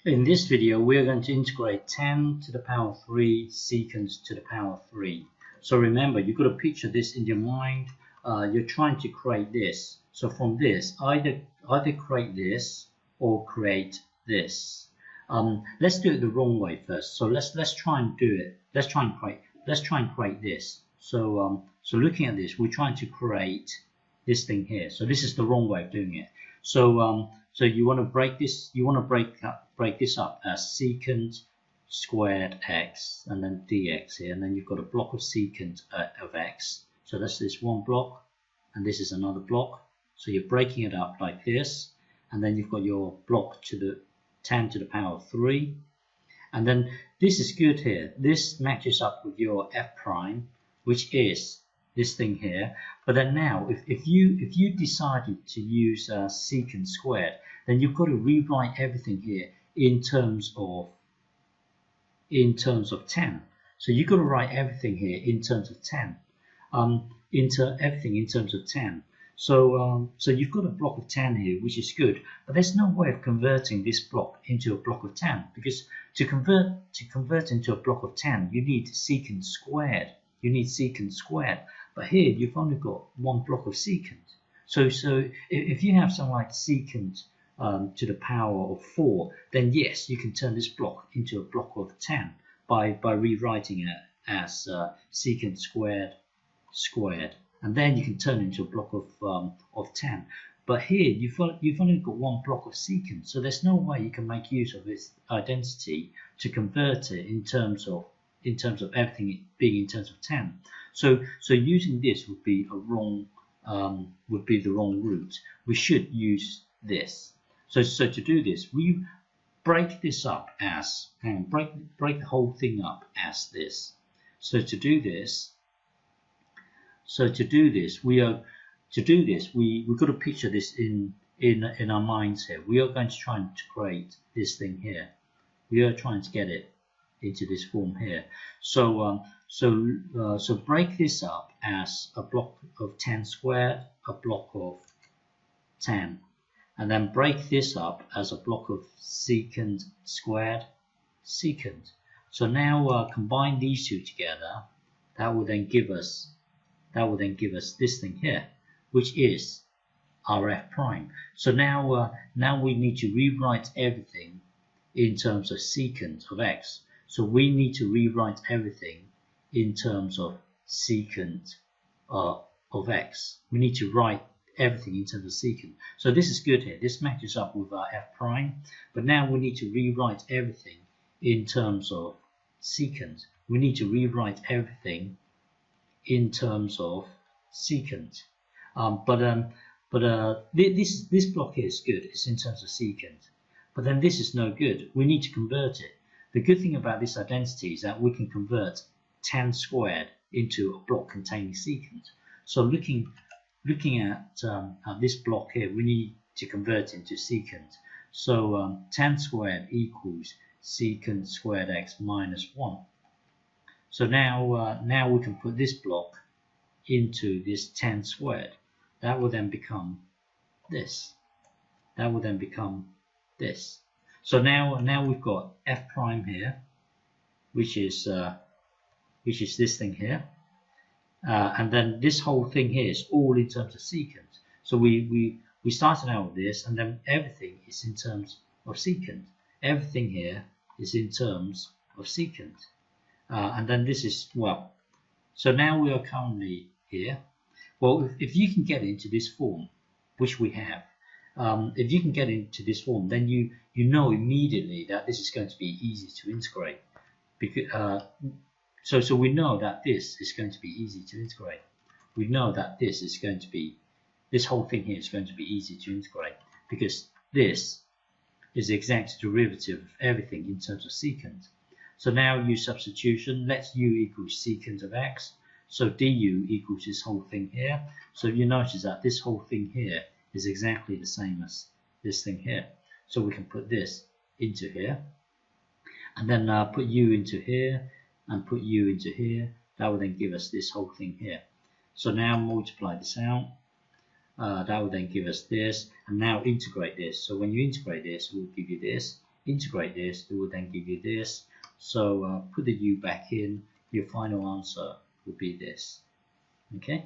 In this video, we're going to integrate 10 to the power 3 secant to the power 3. So remember, you've got to picture this in your mind. You're trying to create this. So from this, either create this or create this. Let's do it the wrong way first. So let's try and do it. Let's try and create this. So looking at this, we're trying to create this thing here. So this is the wrong way of doing it. So you want to break this. You want to break this up as secant squared x and then dx here, and then you've got a block of secant of x. So that's this one block, and this is another block. So you're breaking it up like this, and then you've got your block to the 10 to the power 3, and then this is good here. This matches up with your f prime, which is this thing here. But then now, if you decided to use secant squared, then you've got to rewrite everything here in terms of 10. So you've got to write everything here in terms of 10. Everything in terms of 10. So you've got a block of 10 here, which is good, but there's no way of converting this block into a block of 10, because to convert into a block of 10, you need secant squared. You need secant squared. But here you've only got one block of secant. So if you have something like secant to the power of 4, then yes, you can turn this block into a block of 10 by rewriting it as secant squared, and then you can turn it into a block of 10. But here you've only got one block of secant, so there's no way you can make use of this identity to convert it in terms of everything being in terms of 10. So using this would be the wrong route. We should use this. So to do this, we break this up as, break the whole thing up as this. We've got to picture this in our minds here. We are going to try to create this thing here. We are trying to get it into this form here. So break this up as a block of 10 squared, a block of 10, and then break this up as a block of secant squared, secant. So now combine these two together. That will then give us this thing here, which is our f prime. So now we need to rewrite everything in terms of secant of x. So we need to rewrite everything in terms of secant of x. We need to write everything in terms of secant. So this is good here. This matches up with our f prime. But now we need to rewrite everything in terms of secant. We need to rewrite everything in terms of secant. This block here is good. It's in terms of secant. But then this is no good. We need to convert it. The good thing about this identity is that we can convert 10 squared into a block containing secant. So looking at this block here, we need to convert into secant. So 10 squared equals secant squared x minus 1. So now we can put this block into this 10 squared. That will then become this. That will then become this. So now we've got f prime here, which is this thing here, and then this whole thing here is all in terms of secant. So we started out with this, and then everything is in terms of secant. Everything here is in terms of secant, and then this is, well. So now we are currently here. Well, if you can get into this form, which we have. If you can get into this form, then you know immediately that this is going to be easy to integrate. Because so we know that this is going to be easy to integrate. We know that this whole thing here is going to be easy to integrate, because this is the exact derivative of everything in terms of secant. So now use substitution. Let u equals secant of x. So du equals this whole thing here. So you notice that this whole thing here is exactly the same as this thing here. So we can put this into here, and then put u into here, and put u into here. That will then give us this whole thing here. So now multiply this out. That will then give us this, and now integrate this. So when you integrate this, it will give you this. integrate this, it will then give you this. So put the u back in, your final answer will be this. Okay.